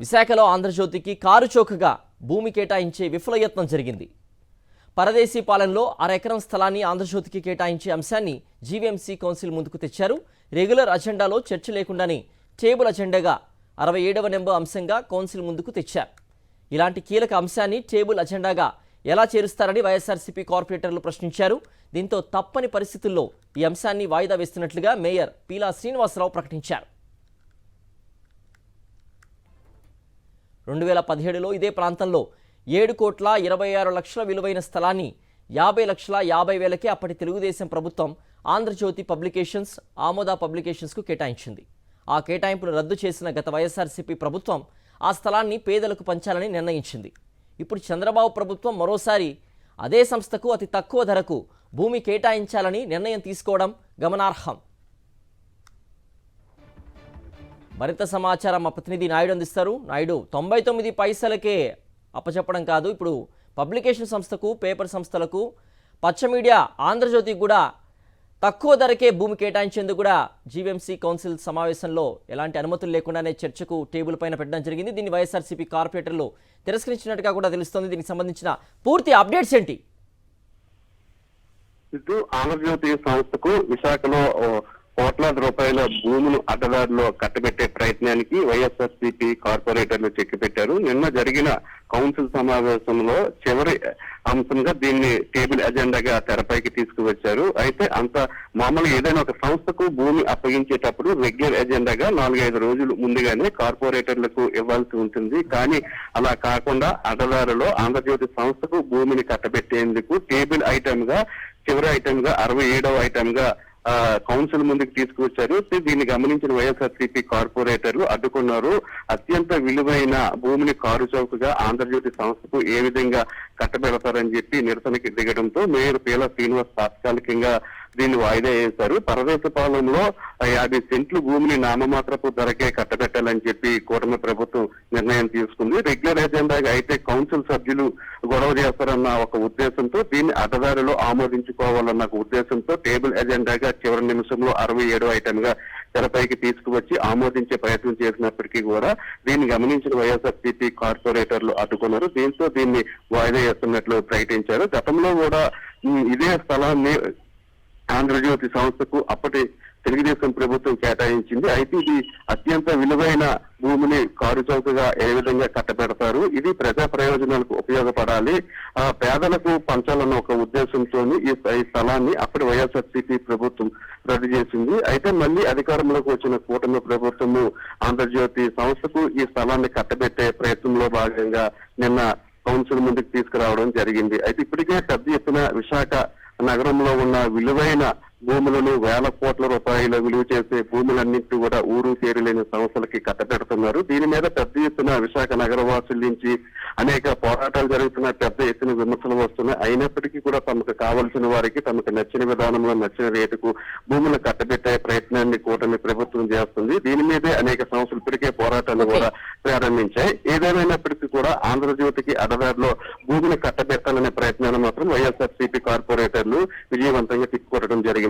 విశాఖలో ఆంధ్రజ్యోతికి కారు చౌకగా భూమి కేటాయించే విఫలయత్నం జరిగింది. పరదేశీ పాలనలో అరెకరం స్థలాన్ని ఆంధ్రజ్యోతికి కేటాయించే అంశాన్ని జీవీఎంసీ కౌన్సిల్ ముందుకు తెచ్చారు. రెగ్యులర్ అజెండాలో చర్చ లేకుండానే టేబుల్ అజెండాగా 67వ నెంబర్ అంశంగా కౌన్సిల్ ముందుకు తెచ్చారు. ఇలాంటి కీలక అంశాన్ని టేబుల్ అజెండాగా ఎలా చేరుస్తారని వైఎస్ఆర్సీపీ కార్పొరేటర్లు ప్రశ్నించారు. దీంతో తప్పని పరిస్థితుల్లో ఈ అంశాన్ని వాయిదా వేస్తున్నట్లుగా మేయర్ పీలా శ్రీనివాసరావు ప్రకటించారు. 2017లో ఇదే ప్రాంతంలో 7,26,00,000 విలువైన స్థలాన్ని 50,50,000కే అప్పటి తెలుగుదేశం ప్రభుత్వం ఆంధ్రజ్యోతి పబ్లికేషన్స్, ఆమోద పబ్లికేషన్స్కు కేటాయించింది. ఆ కేటాయింపును రద్దు చేసిన గత వైఎస్ఆర్సీపీ ప్రభుత్వం ఆ స్థలాన్ని పేదలకు పంచాలని నిర్ణయించింది. ఇప్పుడు చంద్రబాబు ప్రభుత్వం మరోసారి అదే సంస్థకు అతి తక్కువ ధరకు భూమి కేటాయించాలని నిర్ణయం తీసుకోవడం గమనార్హం. మరింత సమాచారం మా ప్రతినిధి నాయుడు అందిస్తారు. నాయుడు, 99 పైసలకే అప్పచెప్పడం కాదు, ఇప్పుడు పబ్లికేషన్ సంస్థకు, పేపర్ సంస్థలకు, పచ్చ మీడియా ఆంధ్రజ్యోతికి కూడా తక్కువ ధరకే భూమి కేటాయించేందుకు కూడా జీవీఎంసీ కౌన్సిల్ సమావేశంలో ఎలాంటి అనుమతులు లేకుండానే చర్చకు టేబుల్ పైన పెట్టడం జరిగింది. దీన్ని వైఎస్ఆర్సీపీ కార్పొరేటర్లు తిరస్కరించినట్టుగా కూడా తెలుస్తోంది. దీనికి సంబంధించిన పూర్తి అప్డేట్స్ ఏంటి? ఇటు ఆంధ్రజ్యోతి సంస్థకు విశాఖలో కోట్లాది రూపాయల భూములు అడ్డదారిలో కట్టబెట్టే ప్రయత్నానికి వైఎస్ఆర్సీపీ కార్పొరేటర్లు చెక్కిపెట్టారు. నిన్న జరిగిన కౌన్సిల్ సమావేశంలో చివరి అంశంగా దీన్ని టేబుల్ ఎజెండాగా తెరపైకి తీసుకువచ్చారు. అయితే అంత మామూలుగా ఏదైనా ఒక సంస్థకు భూమి అప్పగించేటప్పుడు రెగ్యులర్ ఎజెండాగా 4-5 రోజులు ముందుగానే కార్పొరేటర్లకు ఇవ్వాల్సి ఉంటుంది. కానీ అలా కాకుండా అడ్డదారిలో ఆంధ్రజ్యోతి సంస్థకు భూమిని కట్టబెట్టేందుకు టేబుల్ ఐటమ్ గా, చివరి ఐటమ్ గా, 67వ ఐటమ్ గా కౌన్సిల్ ముందుకు తీసుకువచ్చారు. దీన్ని గమనించిన వైఎస్ఆర్సీపీ కార్పొరేటర్లు అడ్డుకున్నారు. అత్యంత విలువైన భూమిని కారు చౌకగా ఆంధ్రజ్యోతి సంస్థకు ఏ విధంగా కట్టబెడతారని చెప్పి నిరసనకి దిగడంతో మేయర్ పీలా శ్రీనివాస్ తాత్కాలికంగా దీన్ని వాయిదా వేశారు. పరదేశ పాలనలో 50 సెంట్లు భూమిని నామమాత్రపు ధరకే కట్టబెట్టాలని చెప్పి కూటమి ప్రభుత్వం నిర్ణయం తీసుకుంది. రెగ్యులర్ ఎజెండాగా అయితే కౌన్సిల్ సభ్యులు గొడవ చేస్తారన్న ఒక ఉద్దేశంతో, దీన్ని అడ్డదారిలో ఆమోదించుకోవాలన్న ఒక ఉద్దేశంతో టేబుల్ ఎజెండాగా చివరి నిమిషంలో 67వ ఐటమ్ గా తెరపైకి తీసుకువచ్చి ఆమోదించే ప్రయత్నం చేసినప్పటికీ కూడా దీన్ని గమనించిన వైఎస్ఆర్సీపీ కార్పొరేటర్లు అడ్డుకున్నారు. దీంతో దీన్ని వాయిదా వేస్తున్నట్లు ప్రకటించారు. గతంలో కూడా ఇదే స్థలాన్ని ఆంధ్రజ్యోతి సంస్థకు అప్పటి తెలుగుదేశం ప్రభుత్వం కేటాయించింది. అయితే ఇది అత్యంత విలువైన భూమిని కారు చౌకగా ఏ విధంగా కట్టబెడతారు, ఇది ప్రజా ప్రయోజనాలకు ఉపయోగపడాలి, పేదలకు పంచాలన్న ఒక ఉద్దేశంతో ఈ స్థలాన్ని అప్పటి వైఎస్ఆర్సీపీ ప్రభుత్వం రద్దు చేసింది. అయితే మళ్ళీ అధికారంలోకి వచ్చిన కూటమి ప్రభుత్వము ఆంధ్రజ్యోతి సంస్థకు ఈ స్థలాన్ని కట్టబెట్టే ప్రయత్నంలో భాగంగా నిన్న కౌన్సిల్ ముందుకు తీసుకురావడం జరిగింది. అయితే ఇప్పటికే పెద్ద ఎత్తున విశాఖ నగరంలో ఉన్న విలువైన భూములను, వేల కోట్ల రూపాయల విలువ చేసే భూములన్నింటి కూడా ఊరు పేరులేని సంస్థలకి కట్టబెడుతున్నారు. దీని మీద పెద్ద ఎత్తున విశాఖ నగర వాసుల నుంచి అనేక పోరాటాలు జరుగుతున్న, పెద్ద ఎత్తున విమర్శలు వస్తున్నాయి. అయినప్పటికీ కూడా తమకు కావలసిన వారికి తమకు నచ్చిన విధానంలో, నచ్చిన రేటుకు భూములు కట్టబెట్టే ప్రయత్నాన్ని కూటమి ప్రభుత్వం చేస్తుంది. దీని మీదే అనేక సంస్థలు ఇప్పటికే పోరాటాలు కూడా ప్రారంభించాయి. ఏదేమైనప్పటికీ కూడా ఆంధ్రజ్యోతికి అడ్డదారిలో భూమిని కట్టబెట్టాలనే ప్రయత్నాన్ని మాత్రం వైఎస్ఆర్సీపీ కార్పొరేటర్లు విజయవంతంగా తిప్పుకొట్టడం జరిగింది.